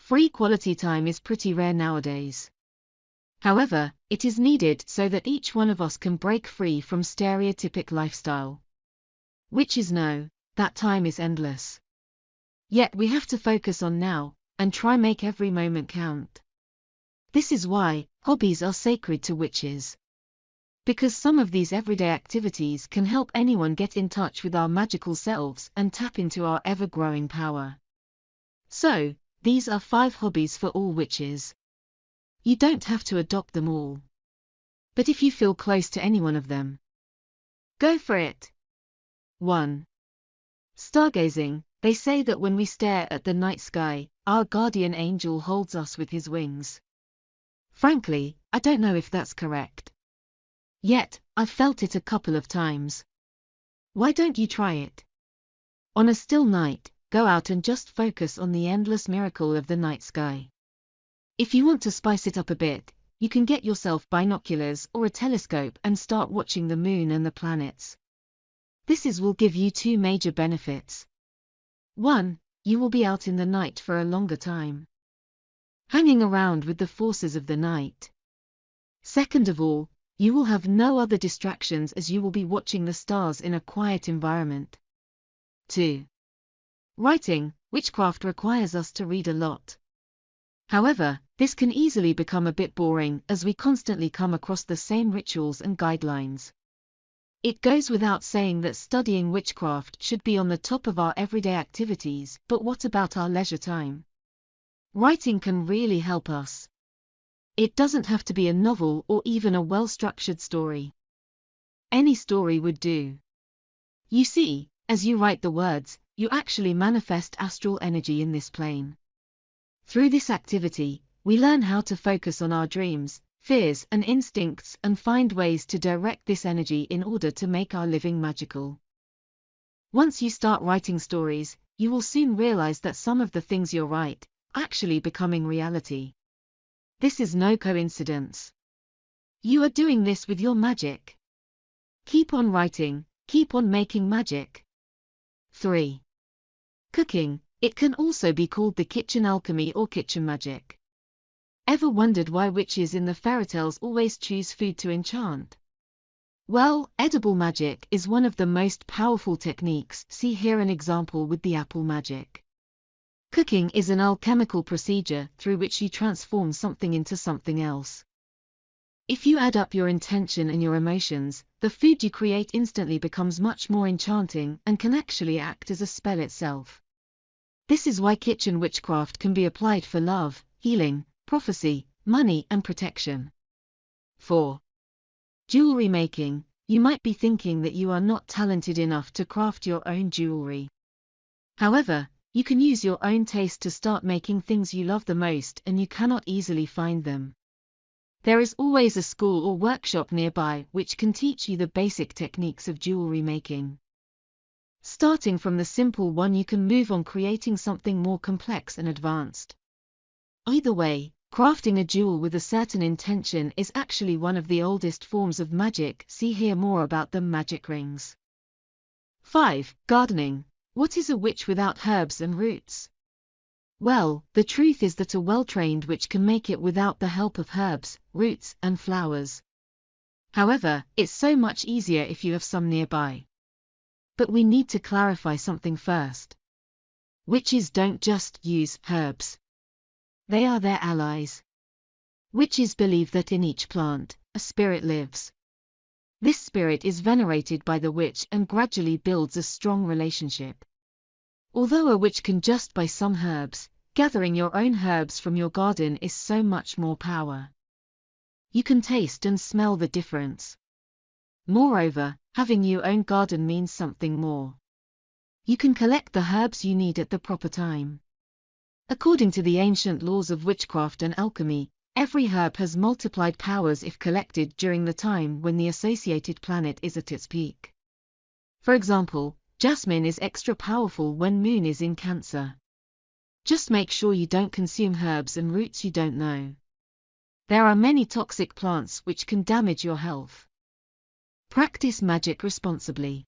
Free quality time is pretty rare nowadays. However, it is needed so that each one of us can break free from stereotypic lifestyle. Witches know that time is endless. Yet we have to focus on now, and try make every moment count. This is why hobbies are sacred to witches. Because some of these everyday activities can help anyone get in touch with our magical selves and tap into our ever-growing power. So, these are 5 hobbies for all witches. You don't have to adopt them all. But if you feel close to any one of them, go for it. 1. Stargazing. They say that when we stare at the night sky, our guardian angel holds us with his wings. Frankly, I don't know if that's correct. Yet, I've felt it a couple of times. Why don't you try it? On a still night, go out and just focus on the endless miracle of the night sky. If you want to spice it up a bit, you can get yourself binoculars or a telescope and start watching the moon and the planets. This will give you 2 major benefits. 1. You will be out in the night for a longer time, hanging around with the forces of the night. Second of all, you will have no other distractions as you will be watching the stars in a quiet environment. 2. Writing. Witchcraft requires us to read a lot. However, this can easily become a bit boring as we constantly come across the same rituals and guidelines. It goes without saying that studying witchcraft should be on the top of our everyday activities, but what about our leisure time? Writing can really help us. It doesn't have to be a novel or even a well-structured story. Any story would do. You see, as you write the words, you actually manifest astral energy in this plane. Through this activity, we learn how to focus on our dreams, fears and instincts and find ways to direct this energy in order to make our living magical. Once you start writing stories, you will soon realize that some of the things you write are actually becoming reality. This is no coincidence. You are doing this with your magic. Keep on writing, keep on making magic. 3. Cooking. It can also be called the kitchen alchemy or kitchen magic. Ever wondered why witches in the fairytales always choose food to enchant? Well, edible magic is one of the most powerful techniques. See here an example with the apple magic. Cooking is an alchemical procedure through which you transform something into something else. If you add up your intention and your emotions, the food you create instantly becomes much more enchanting and can actually act as a spell itself. This is why kitchen witchcraft can be applied for love, healing, prophecy, money and protection. 4. Jewelry making. You might be thinking that you are not talented enough to craft your own jewelry. However, you can use your own taste to start making things you love the most and you cannot easily find them. There is always a school or workshop nearby which can teach you the basic techniques of jewelry making. Starting from the simple one, you can move on creating something more complex and advanced. Either way, crafting a jewel with a certain intention is actually one of the oldest forms of magic. See here more about the magic rings. 5. Gardening. What is a witch without herbs and roots? Well, the truth is that a well-trained witch can make it without the help of herbs, roots, and flowers. However, it's so much easier if you have some nearby. But we need to clarify something first. Witches don't just use herbs. They are their allies. Witches believe that in each plant, a spirit lives. This spirit is venerated by the witch and gradually builds a strong relationship. Although a witch can just buy some herbs, gathering your own herbs from your garden is so much more power. You can taste and smell the difference. Moreover, having your own garden means something more. You can collect the herbs you need at the proper time. According to the ancient laws of witchcraft and alchemy, every herb has multiplied powers if collected during the time when the associated planet is at its peak. For example, jasmine is extra powerful when moon is in Cancer. Just make sure you don't consume herbs and roots you don't know. There are many toxic plants which can damage your health. Practice magic responsibly.